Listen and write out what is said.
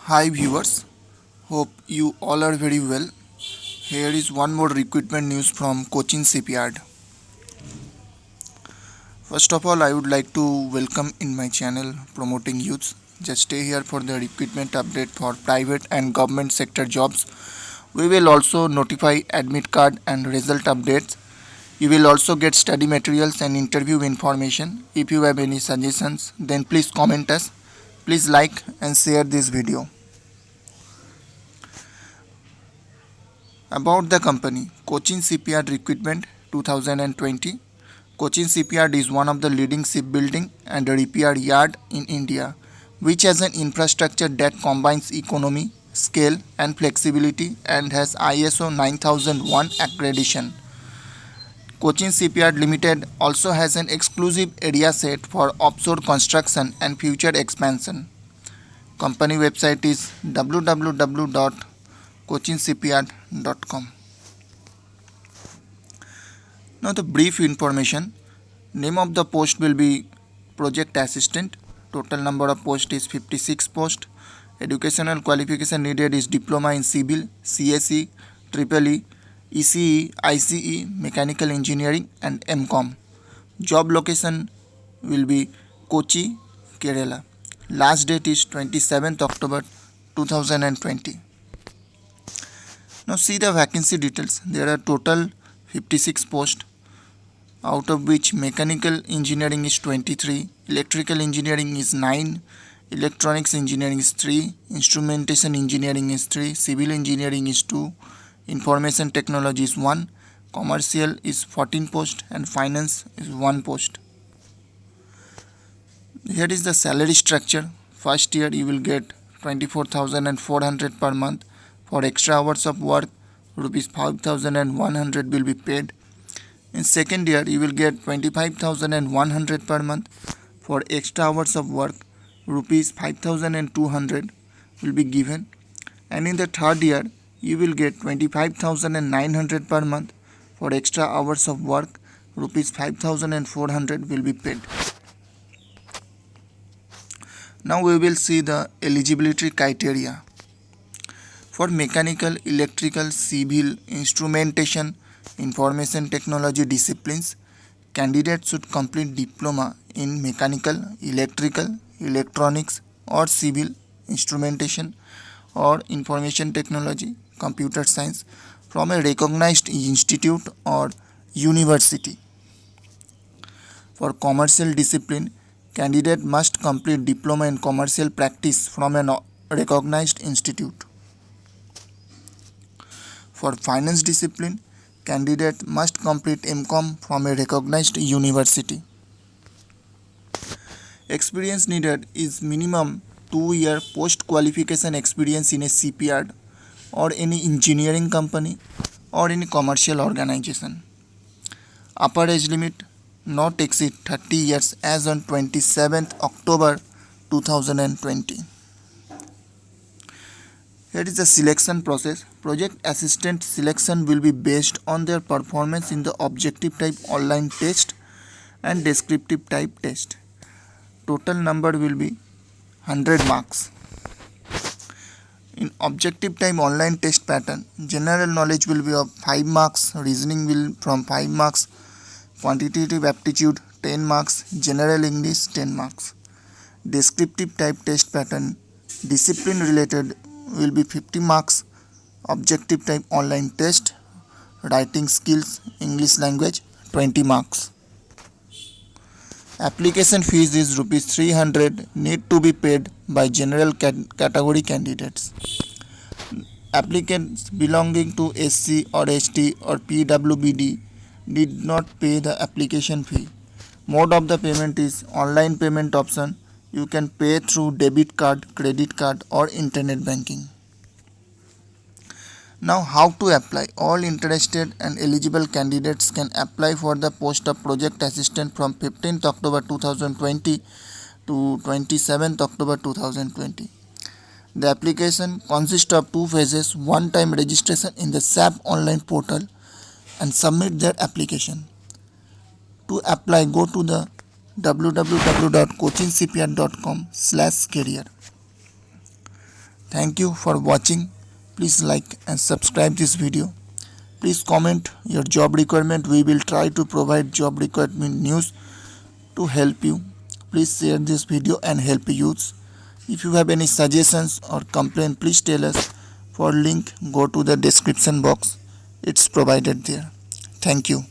Hi viewers, hope you all are very well. Here is one more recruitment news from Cochin Shipyard. First of all, I would like to welcome in my channel promoting youths. Just stay here for the recruitment update for private and government sector jobs. We will also notify admit card and result updates. You will also get study materials and interview information. If you have any suggestions, then please comment us. Please like and share this video. About the company, Cochin Shipyard Recruitment 2020. Cochin Shipyard is one of the leading shipbuilding and repair yard in India, which has an infrastructure that combines economy, scale and flexibility and has ISO 9001 accreditation. Cochin Shipyard Limited also has an exclusive area set for offshore construction and future expansion. Company website is www.cochinshipyard.com. Now the brief information. Name of the post will be project assistant. Total number of posts is 56 posts. Educational qualification needed is diploma in civil, CSE, EEE, ECE, ICE, mechanical engineering and MCOM. Job location will be Kochi, Kerala. Last date is 27th October 2020. Now see the vacancy details. There are total 56 posts, out of which mechanical engineering is 23, electrical engineering is 9, electronics engineering is 3, instrumentation engineering is 3, civil engineering is 2, information technology is 1, commercial is 14 post and finance is 1 post. Here is the salary structure. First year you will get 24,400 per month. For extra hours of work, rupees 5,100 will be paid. In second year, you will get 25,100 per month. For extra hours of work, rupees 5,200 will be given. And in the third year, you will get 25,900 per month. For extra hours of work, rupees 5,400 will be paid. Now we will see the eligibility criteria. For mechanical, electrical, civil, instrumentation, information technology disciplines, candidates should complete diploma in mechanical, electrical, electronics or civil, instrumentation or information technology, computer science from a recognized institute or university. For commercial discipline, candidate must complete diploma in commercial practice from a recognized institute. For finance discipline, candidate must complete MCOM from a recognized university. Experience needed is minimum 2-year post-qualification experience in a shipyard or any engineering company or any commercial organization. Upper age limit not exceed 30 years as on 27th October 2020. Here is the selection process. Project assistant selection will be based on their performance in the objective type online test and descriptive type test. Total number will be 100 marks. In objective type online test pattern, general knowledge will be of 5 marks, reasoning will from 5 marks, quantitative aptitude 10 marks, general English 10 marks. Descriptive type test pattern, discipline related will be 50 marks, objective type online test, writing skills, English language 20 marks. Application fees is rupees 300 need to be paid by general category candidates. Applicants belonging to SC or ST or PWBD did not pay the application fee. Mode of the payment is online payment option. You can pay through debit card, credit card or internet banking. Now how to apply? All interested and eligible candidates can apply for the post of project assistant from 15th October 2020 to 27th October 2020. The application consists of 2 phases, one-time registration in the SAP online portal and submit their application. To apply, go to the www.cochinshipyard.com/career. Thank you for watching. Please like and subscribe this video. Please comment your job requirement. We will try to provide job requirement news to help you. Please share this video and help youths. If you have any suggestions or complaint, please tell us. For link, go to the description box. It's provided there. Thank you.